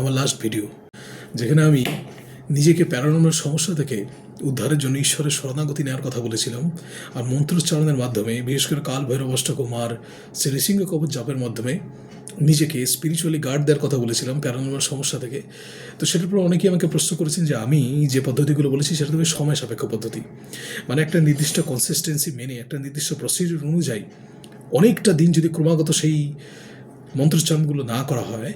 আমার last video, যেখানে আমি নিজেকে প্যারানর্মাল সমস্যা থেকে উদ্ধারের জন্য ঈশ্বরের শরণাগতি নেওয়ার কথা বলেছিলাম। আর মন্ত্রোচ্চারণের মাধ্যমে, বিশেষ করে কাল ভৈরব অষ্টকম আর শ্রী নৃসিংহ কবচ জাপের মাধ্যমে নিজেকে স্পিরিচুয়ালি গার্ড দেওয়ার কথা বলেছিলাম প্যারানর্মাল সমস্যা থেকে। তো সেটার পর অনেকেই আমাকে প্রশ্ন করেছেন যে আমি যে পদ্ধতিগুলো বলেছি সেটা তো সময় সাপেক্ষ পদ্ধতি, মানে একটা নির্দিষ্ট কনসিস্টেন্সি মেনে একটা নির্দিষ্ট প্রসিডিউর অনুযায়ী অনেকটা দিন যদি ক্রমাগত সেই মন্ত্রোচ্চারণগুলো না করা হয়,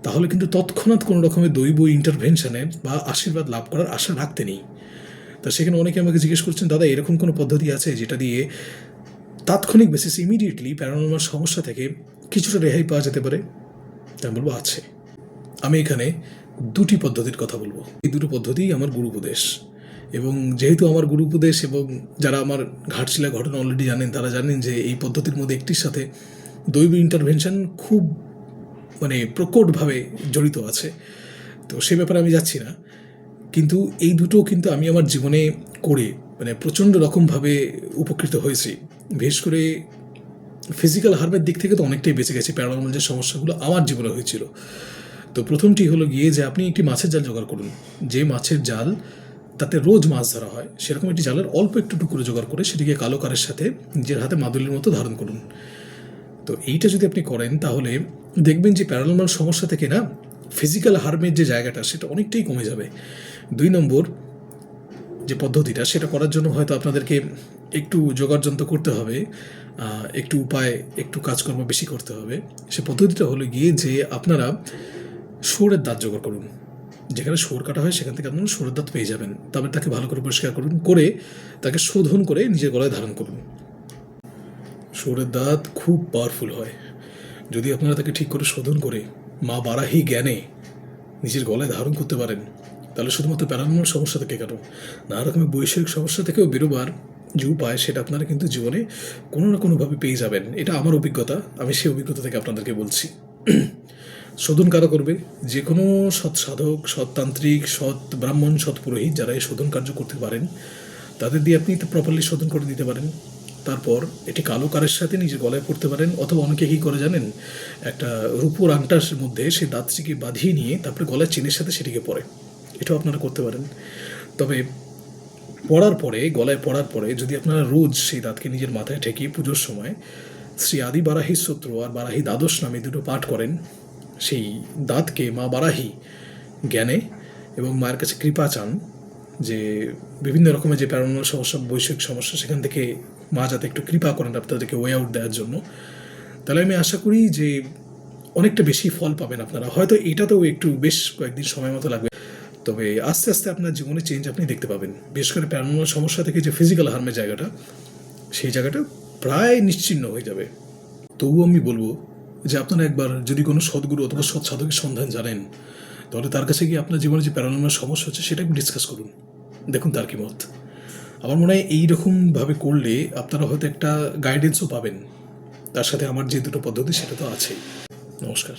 তাহলে কিন্তু তৎক্ষণাৎ কোনো রকমের দৈব ইন্টারভেনশনের বা আশীর্বাদ লাভ করার আশা রাখতে নেই। তা সেখানে অনেকে আমাকে জিজ্ঞেস করছেন, দাদা এরকম কোনো পদ্ধতি আছে যেটা দিয়ে তাৎক্ষণিক বেসিস ইমিডিয়েটলি প্যারানর্মাল সমস্যা থেকে কিছুটা রেহাই পাওয়া যেতে পারে? তা বলবো আছে। আমি এখানে দুটি পদ্ধতির কথা বলবো। এই দুটো পদ্ধতিই আমার গুরু উপদেশ, এবং যেহেতু আমার গুরু উপদেশ এবং যারা আমার ঘাটশিলা ঘটনা অলরেডি জানেন, তারা জানেন যে এই পদ্ধতির মধ্যে একটির সাথে দৈব ইন্টারভেনশন খুব প্রকটভাবে জড়িত আছে। তো সে ব্যাপারে আমি যাচ্ছি না, কিন্তু এই দুটো কিন্তু আমি আমার জীবনে করে প্রচণ্ড রকমভাবে উপকৃত হয়েছি। বিশেষ করে ফিজিক্যাল হার্মের দিক থেকে তো অনেকটাই বেঁচে গেছি প্যারানর্মাল যে সমস্যাগুলো আমার জীবনে হয়েছিল। তো প্রথমটি হলো গিয়ে যে আপনি একটি মাছের জাল জোগাড় করুন, যে মাছের জাল তাতে রোজ মাছ ধরা হয়, সেরকম একটি জালের অল্প একটু টুকরো জোগাড় করে সেটিকে কালো কারের সাথে নিজের হাতে মাদুলির মতো ধারণ করুন। তো এইটা যদি আপনি করেন তাহলে দেখবেন যে প্যারানর্মাল সমস্যা থেকে না ফিজিক্যাল হার্মের যে জায়গাটা সেটা অনেকটাই কমে যাবে। 2 নম্বর যে পদ্ধতিটা, সেটা করার জন্য হয়তো আপনাদেরকে একটু যোগাড়যন্ত্র করতে হবে, একটু উপায়, একটু কাজকর্ম বেশি করতে হবে। সে পদ্ধতিটা হলো গিয়ে যে আপনারা শুয়োরের দাঁত জোগাড় করুন। যেখানে শুয়োর কাটা হয় সেখান থেকে আপনারা শুয়োরের দাঁত পেয়ে যাবেন। তবে তাকে ভালো করে পরিষ্কার করুন, করে তাকে শোধন করে নিজের গলায় ধারণ করুন। শুয়োরের দাঁত খুব পাওয়ারফুল হয়। যদি আপনারা তাকে ঠিক করে শোধন করে মা বারাহি জ্ঞানে নিজের গলায় ধারণ করতে পারেন, তাহলে শুধুমাত্র প্যারানর্মাল সমস্যা থেকে কেন, নানা রকমের বৈষয়িক সমস্যা থেকেও বেরোবার যে উপায়, সেটা আপনারা কিন্তু জীবনে কোনো না কোনোভাবে পেয়ে যাবেন। এটা আমার অভিজ্ঞতা, আমি সেই অভিজ্ঞতা থেকে আপনাদেরকে বলছি। শোধন কারা করবে? যে কোনো সৎ সাধক, সৎতান্ত্রিক, সৎ ব্রাহ্মণ, সৎ পুরোহিত যারা এই শোধন কার্য করতে পারেন, তাদের দিয়ে আপনি প্রপারলি শোধন করে দিতে পারেন। তারপর এটি কালো কারের সাথে নিজের গলায় পড়তে পারেন, অথবা অনেকে কী করে জানেন, একটা রূপোর আংটার মধ্যে সেই দাঁতটিকে বাঁধিয়ে নিয়ে তারপরে গলার চেনের সাথে সেটিকে পরে, এটাও আপনারা করতে পারেন। তবে পড়ার পরে, গলায় পড়ার পরে যদি আপনারা রোজ সেই দাঁতকে নিজের মাথায় ঠেকিয়ে পুজোর সময় শ্রী আদি বারাহি স্তোত্র আর বারাহি দ্বাদশ নামে দুটো পাঠ করেন, সেই দাঁতকে মা বারাহি জ্ঞানে এবং মায়ের কাছে কৃপা চান যে বিভিন্ন রকমের যে প্যারানর্মাল সমস্যা, বৈষয়িক সমস্যা, সেখান থেকে মা যাতে একটু কৃপা করেন আপনাদেরকে ওয়ে আউট দেওয়ার জন্য, তাহলে আমি আশা করি যে অনেকটা বেশি ফল পাবেন আপনারা। হয়তো এটাতেও একটু বেশ কয়েকদিন সময় মতো লাগবে, তবে আস্তে আস্তে আপনার জীবনে চেঞ্জ আপনি দেখতে পাবেন। বিশেষ করে প্যারানর্মাল সমস্যা থেকে যে ফিজিক্যাল হার্মের জায়গাটা, সেই জায়গাটা প্রায় নিশ্চিহ্ন হয়ে যাবে। তবুও আমি বলবো যে আপনারা একবার যদি কোনো সদ্গুরু অথবা সৎ সাধকের সন্ধান জানেন, তাহলে তার কাছে গিয়ে আপনার জীবনে যে প্যারানর্মাল সমস্যা হচ্ছে সেটা একটু ডিসকাস করুন, দেখুন তার কি মত। আমার মনে হয় এইরকমভাবে করলে আপনারা হয়তো একটা গাইডেন্সও পাবেন। তার সাথে আমার যে দুটো পদ্ধতি সেটা তো আছেই। নমস্কার।